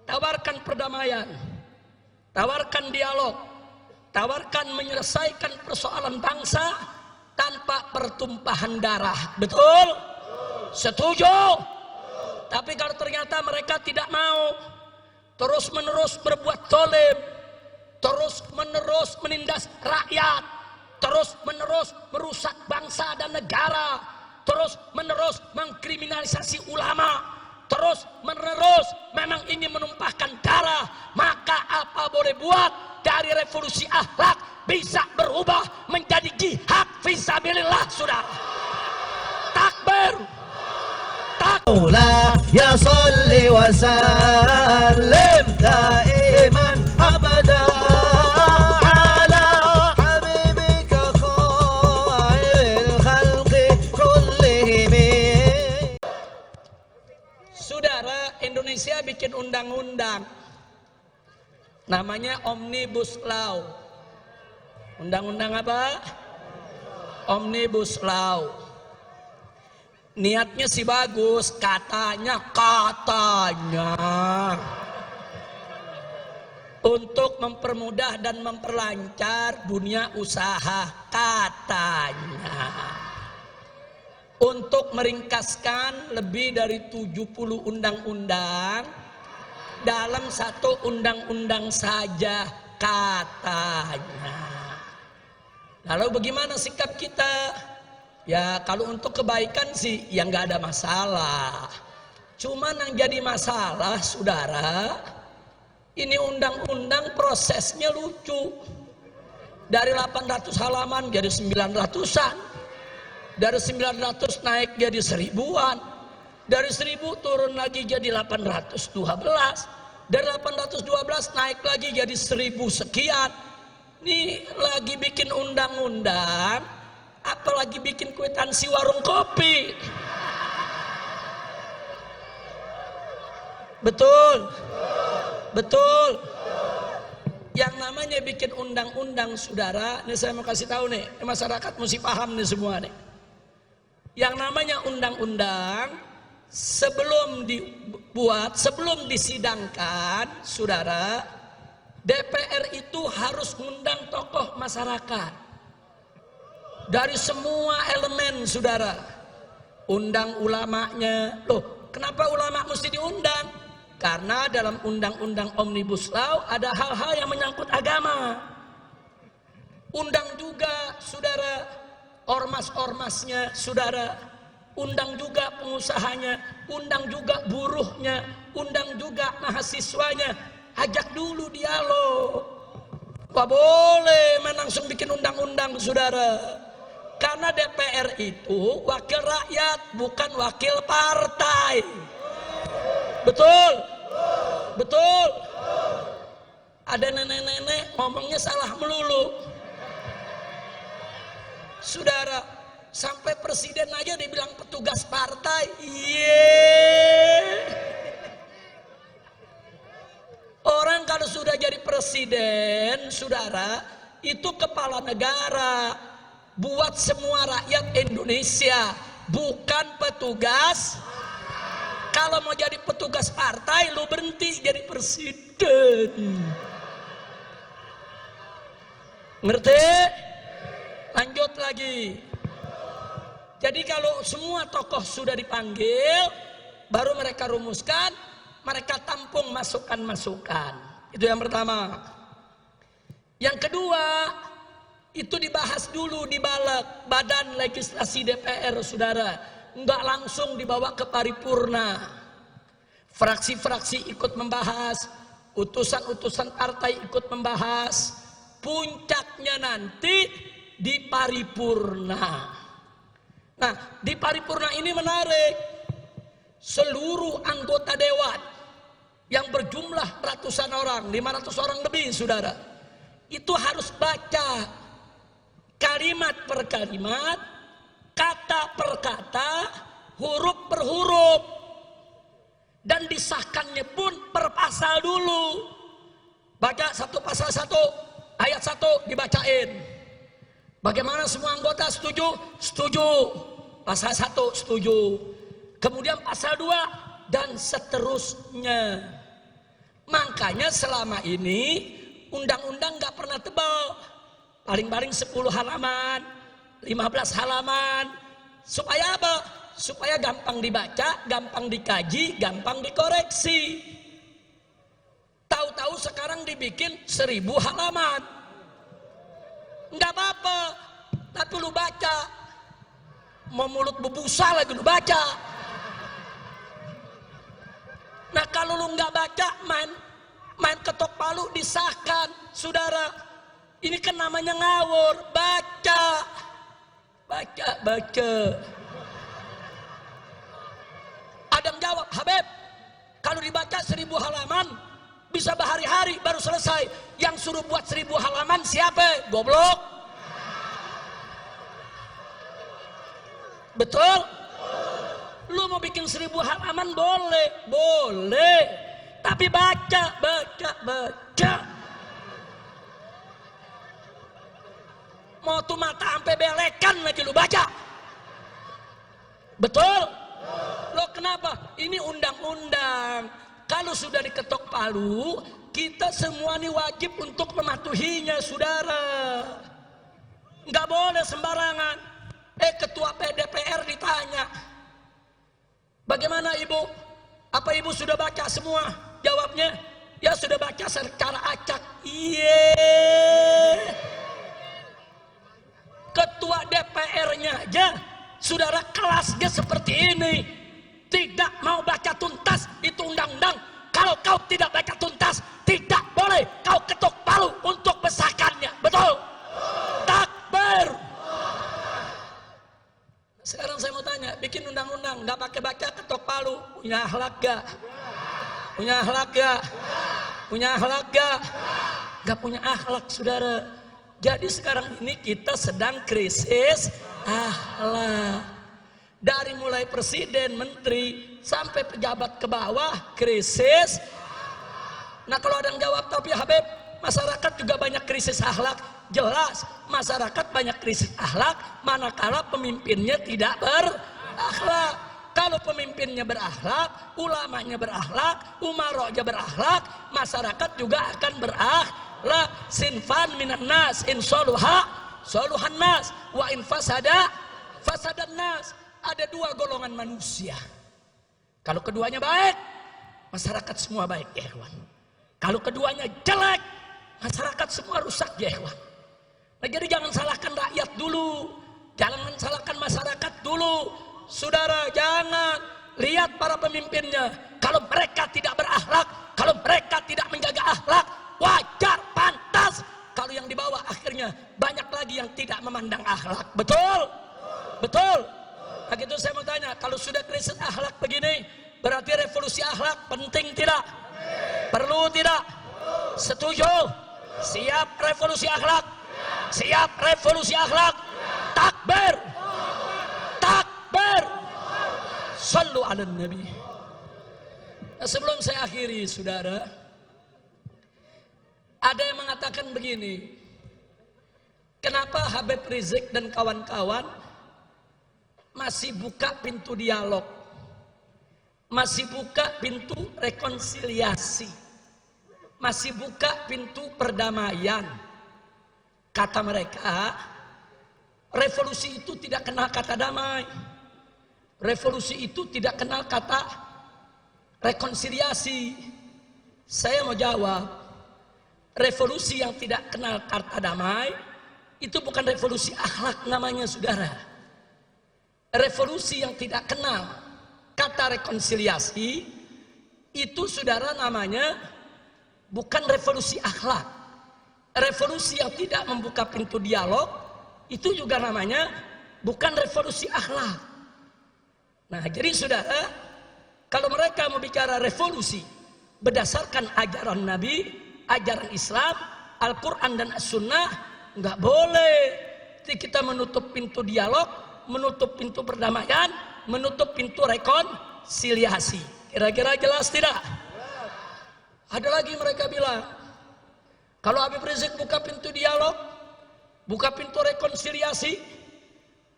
tawarkan perdamaian, tawarkan dialog, tawarkan menyelesaikan persoalan bangsa tanpa pertumpahan darah. Betul? Setuju? Tapi kalau ternyata mereka tidak mau, terus menerus berbuat zalim, terus menerus menindas rakyat, terus menerus merusak bangsa dan negara, terus menerus mengkriminalisasi ulama, terus menerus memang ingin menumpahkan darah, maka apa boleh buat, dari revolusi akhlak bisa berubah menjadi jihad fisabilillah, saudara. Takbir. Ya salli wa sallim daiman abada ala habibika khairil khalqi kullihim. Saudara, Indonesia bikin undang-undang namanya Omnibus Law. Undang-undang apa? Omnibus Law. Niatnya sih bagus, katanya untuk mempermudah dan memperlancar dunia usaha, katanya. Untuk meringkaskan lebih dari 70 undang-undang dalam satu undang-undang saja, katanya. Lalu bagaimana sikap kita? Ya kalau untuk kebaikan sih ya nggak ada masalah. Cuman yang jadi masalah, saudara, ini undang-undang prosesnya lucu. Dari 800 halaman jadi 900-an. Dari 900 naik jadi 1000-an. Dari 1000 turun lagi jadi 812. Dari 812 naik lagi jadi 1000 sekian. Ini lagi bikin undang-undang, apalagi bikin kwitansi warung kopi. Betul? Betul. Yang namanya bikin undang-undang, saudara, ini saya mau kasih tahu nih, masyarakat mesti paham nih semua nih. Yang namanya undang-undang sebelum dibuat, sebelum disidangkan, saudara, DPR itu harus mengundang tokoh masyarakat dari semua elemen, saudara. Undang ulamanya. Loh, kenapa ulama mesti diundang? Karena dalam undang-undang Omnibus Law ada hal-hal yang menyangkut agama. Undang juga, saudara, ormas-ormasnya, saudara. Undang juga pengusahanya, undang juga buruhnya, undang juga mahasiswanya. Ajak dulu dialog. Gak boleh langsung bikin undang-undang, saudara. Karena DPR itu wakil rakyat, bukan wakil partai. Betul? Betul? Ada nenek-nenek ngomongnya salah melulu. Saudara, sampai presiden aja dibilang petugas partai. Orang kalau sudah jadi presiden, saudara, itu kepala negara. Buat semua rakyat Indonesia, bukan petugas. Kalau mau jadi petugas partai, lu berhenti jadi presiden. Ngerti? Lanjut lagi. Jadi kalau semua tokoh sudah dipanggil, baru mereka rumuskan, mereka tampung masukan-masukan. Itu yang pertama. Yang kedua, itu dibahas dulu di badan legislasi DPR, saudara. Enggak langsung dibawa ke paripurna. Fraksi-fraksi ikut membahas, utusan-utusan partai ikut membahas. Puncaknya nanti di paripurna. Nah, di paripurna ini menarik. Seluruh anggota dewan yang berjumlah ratusan orang, 500 orang lebih, saudara, itu harus baca kalimat per kalimat, kata per kata, huruf per huruf, dan disahkannya pun per pasal dulu. Baca satu pasal satu, ayat satu dibacain. Bagaimana semua anggota setuju? Setuju. Pasal satu setuju. Kemudian pasal 2 dan seterusnya. Makanya selama ini undang-undang nggak pernah tebal, paling-paling 10 halaman, 15 halaman. Supaya apa? Supaya gampang dibaca, gampang dikaji, gampang dikoreksi. Tahu-tahu sekarang dibikin 1000 halaman. Nggak apa-apa, tapi lu baca. Mau mulut bebusa lagi lu baca. Nah kalau lu nggak baca, main ketok palu disahkan, saudara. Ini kan namanya ngawur. Baca. Ada yang jawab, Habib, kalau dibaca 1000 halaman bisa berhari-hari baru selesai. Yang suruh buat 1000 halaman siapa? Goblok. Betul? Lu mau bikin 1000 halaman boleh. Tapi baca. Mau tuh mata sampai belekan lagi lu baca. Betul? Lo kenapa? Ini undang-undang. Kalau sudah diketok palu, kita semua ini wajib untuk mematuhinya, saudara. Nggak boleh sembarangan. Ketua PDPR ditanya, bagaimana ibu? Apa ibu sudah baca semua? Jawabnya, ya sudah baca secara acak. Ketua DPR-nya aja, saudara, kelasnya seperti ini. Tidak mau baca tuntas, itu undang-undang. Kalau kau tidak baca tuntas, tidak boleh kau ketok palu untuk besarkannya. Betul? Takbir. Sekarang saya mau tanya, bikin undang-undang, nggak pakai baca ketok palu, punya akhlak gak? Punya akhlak gak? Punya akhlak gak? Gak punya akhlak, saudara. Jadi sekarang ini kita sedang krisis akhlak. Dari mulai presiden, menteri, sampai pejabat ke bawah, krisis. Nah kalau ada yang jawab, tapi Habib, masyarakat juga banyak krisis akhlak. Jelas, masyarakat banyak krisis akhlak, manakala pemimpinnya tidak berakhlak. Kalau pemimpinnya berakhlak, ulamanya berakhlak, umaroknya berakhlak, masyarakat juga akan berakhlak. Sinfan minan nas, in soluha, soluhan nas, wa in fasada, fasadan nas. Ada 2 golongan manusia. Kalau keduanya baik, masyarakat semua baik, ya kawan. Kalau keduanya jelek, masyarakat semua rusak, ya kawan. Nah, jadi jangan salahkan rakyat dulu, jangan salahkan masyarakat dulu, saudara. Jangan lihat para pemimpinnya. Kalau mereka tidak berakhlak, kalau mereka tidak menjaga akhlak, wajar, pantas. Kalau yang di bawah akhirnya banyak lagi yang tidak memandang akhlak. Betul? Betul? Nah gitu saya mau tanya, kalau sudah krisis akhlak begini, berarti revolusi akhlak penting tidak? Perlu tidak? Setuju? Siap revolusi akhlak? Siap revolusi akhlak? Takbir! Takbir! Sallu ala Nabi. Nah, sebelum saya akhiri, saudara, ada yang mengatakan begini, kenapa Habib Rizik dan kawan-kawan masih buka pintu dialog, masih buka pintu rekonsiliasi, masih buka pintu perdamaian? Kata mereka, revolusi itu tidak kenal kata damai, revolusi itu tidak kenal kata rekonsiliasi. Saya mau jawab, revolusi yang tidak kenal kata damai itu bukan revolusi akhlak namanya, saudara. Revolusi yang tidak kenal kata rekonsiliasi itu, saudara, namanya bukan revolusi akhlak. Revolusi yang tidak membuka pintu dialog itu juga namanya bukan revolusi akhlak. Nah jadi saudara, kalau mereka mau bicara revolusi berdasarkan ajaran Nabi, ajaran Islam, Al-Quran dan As-Sunnah, nggak boleh kita menutup pintu dialog, menutup pintu perdamaian, menutup pintu rekonsiliasi. Kira-kira jelas tidak? Ada lagi mereka bilang, kalau Habib Rizik buka pintu dialog, buka pintu rekonsiliasi,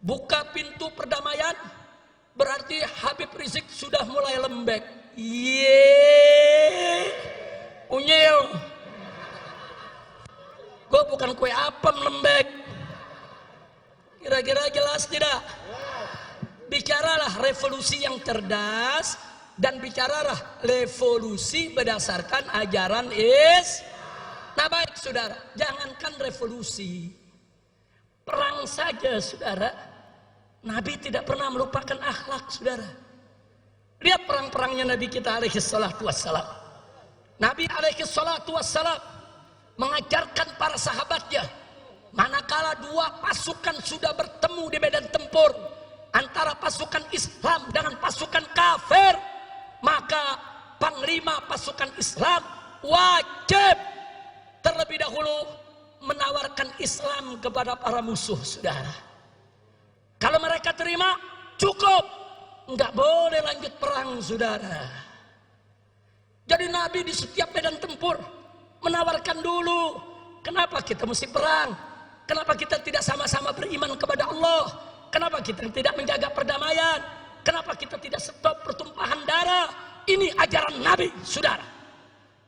buka pintu perdamaian, berarti Habib Rizik sudah mulai lembek. bukan kue apem lembek. Kira-kira jelas tidak? Bicaralah revolusi yang cerdas dan bicaralah revolusi berdasarkan ajaran Nah baik saudara, jangankan revolusi, perang saja saudara, Nabi tidak pernah melupakan akhlak saudara. Lihat perang-perangnya Nabi kita alaihi salatu wassalam. Nabi alaihi salatu wassalam mengajarkan para sahabatnya, manakala dua pasukan sudah bertemu di medan tempur antara pasukan Islam dengan pasukan kafir, maka panglima pasukan Islam wajib terlebih dahulu menawarkan Islam kepada para musuh saudara. Kalau mereka terima, cukup, nggak boleh lanjut perang saudara. Jadi Nabi di setiap medan tempur menawarkan dulu, kenapa kita mesti perang? Kenapa kita tidak sama-sama beriman kepada Allah? Kenapa kita tidak menjaga perdamaian? Kenapa kita tidak stop pertumpahan darah? Ini ajaran Nabi saudara.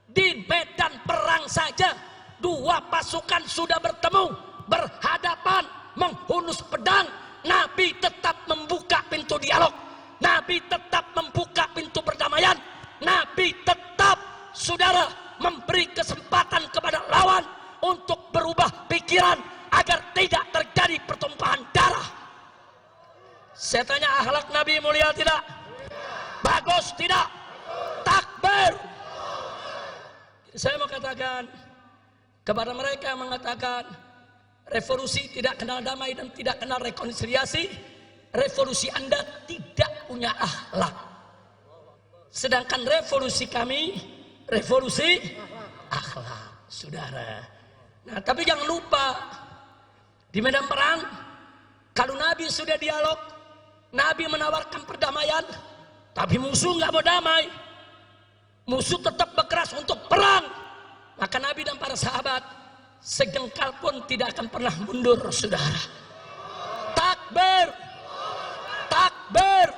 Di medan perang saja dua pasukan sudah bertemu, berhadapan, menghunus pedang, Nabi tetap membuka pintu dialog, Nabi tetap membuka pintu perdamaian, Nabi tetap saudara memberi kesempatan kepada lawan untuk berubah pikiran agar tidak terjadi pertumpahan darah. Saya tanya, akhlak Nabi mulia tidak? Bagus tidak? Takbir. Saya mau katakan kepada mereka yang mengatakan revolusi tidak kenal damai dan tidak kenal rekonsiliasi, revolusi Anda tidak punya akhlak. Sedangkan revolusi kami, revolusi akhlak, saudara. Nah, tapi jangan lupa, di medan perang, kalau Nabi sudah dialog, Nabi menawarkan perdamaian, tapi musuh nggak mau damai. Musuh tetap berkeras untuk perang. Maka Nabi dan para sahabat sejengkal pun tidak akan pernah mundur, saudara. Takbir, takbir.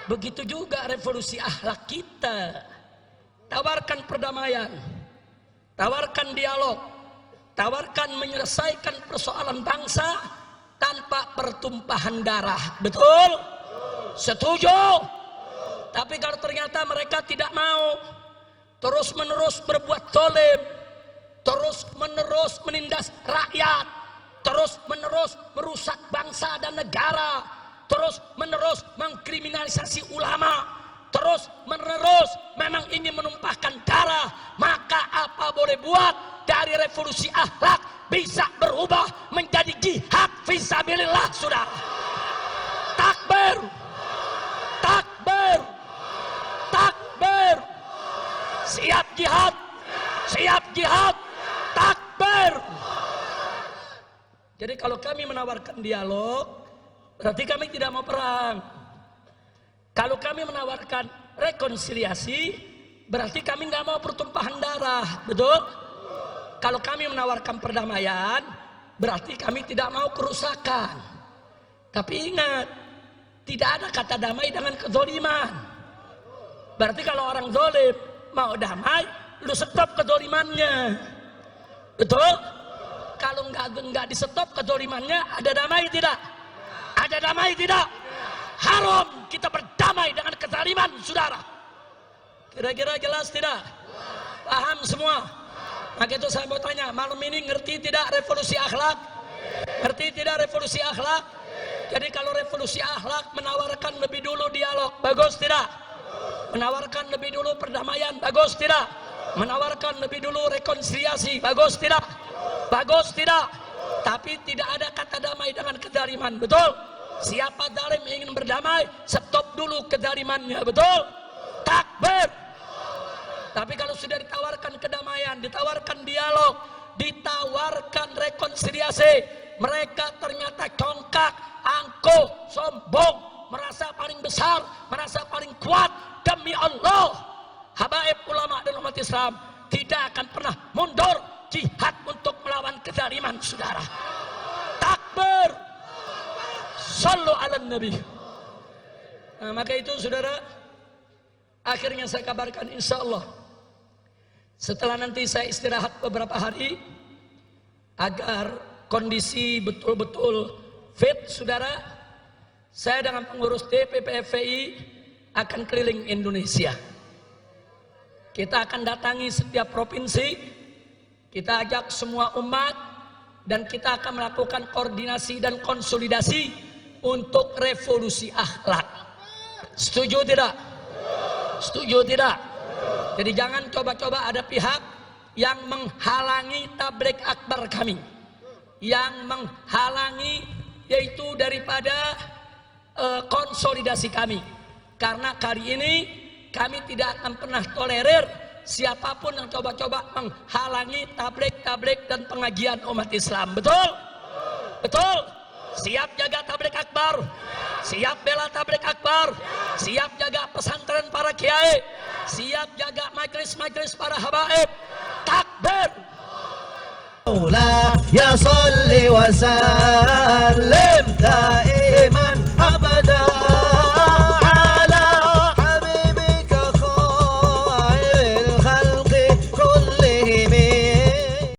Begitu juga revolusi akhlak kita. Tawarkan perdamaian, tawarkan dialog, tawarkan menyelesaikan persoalan bangsa tanpa pertumpahan darah. Betul? Setuju? Tapi kalau ternyata mereka tidak mau, terus menerus berbuat zalim, terus menerus menindas rakyat, terus menerus merusak bangsa dan negara, terus menerus mengkriminalisasi ulama, terus menerus memang ingin menumpahkan darah, maka apa boleh buat, dari revolusi akhlak bisa berubah menjadi jihad fisabilillah, saudara. Takbir, takbir, takbir. Siap jihad, siap jihad, takbir. Jadi kalau kami menawarkan dialog, berarti kami tidak mau perang. Kalau kami menawarkan rekonsiliasi, berarti kami nggak mau pertumpahan darah, betul? Kalau kami menawarkan perdamaian, berarti kami tidak mau kerusakan. Tapi ingat, tidak ada kata damai dengan kezoliman. Berarti kalau orang zolim mau damai, lu stop kezolimannya, betul? Kalau nggak di stop kezolimannya, ada damai tidak? Ada damai tidak? Haram kita berdamai dengan kezaliman, saudara. Kira-kira jelas tidak? Paham semua? Maka itu saya mau tanya, malam ini ngerti tidak revolusi akhlak? Ngerti tidak revolusi akhlak? Jadi kalau revolusi akhlak menawarkan lebih dulu dialog, bagus tidak? Menawarkan lebih dulu perdamaian, bagus tidak? Menawarkan lebih dulu rekonsiliasi, bagus tidak? Bagus tidak? Tapi tidak ada kata damai dengan kezaliman, betul? Siapa zalim ingin berdamai, stop dulu kezalimannya, betul? Takbir. Tapi kalau sudah ditawarkan kedamaian, ditawarkan dialog, ditawarkan rekonsiliasi, mereka ternyata congkak, angkuh, sombong, merasa paling besar, merasa paling kuat. Demi Allah, habaib ulama dan umat Islam tidak akan pernah mundur jihad untuk melawan kezaliman, saudara. Takbir. Sallu ala nabi. Nah, maka itu saudara, akhirnya saya kabarkan insya Allah, setelah nanti saya istirahat beberapa hari, agar kondisi betul-betul fit, saudara, saya dengan pengurus DPP FPI akan keliling Indonesia. Kita akan datangi setiap provinsi, kita ajak semua umat, dan kita akan melakukan koordinasi dan konsolidasi untuk revolusi akhlak. Setuju tidak? Setuju tidak? Jadi jangan coba-coba ada pihak yang menghalangi tabligh akbar kami, yang menghalangi yaitu daripada konsolidasi kami. Karena kali ini kami tidak akan pernah tolerir siapapun yang coba-coba menghalangi tabligh dan pengajian umat Islam. Betul? Betul? Siap jaga tabligh akbar, siap bela tabligh akbar, siap jaga pesantren para kiai, siap jaga majlis-majlis para habaib. Takbir! مولاي صل وسلم دائما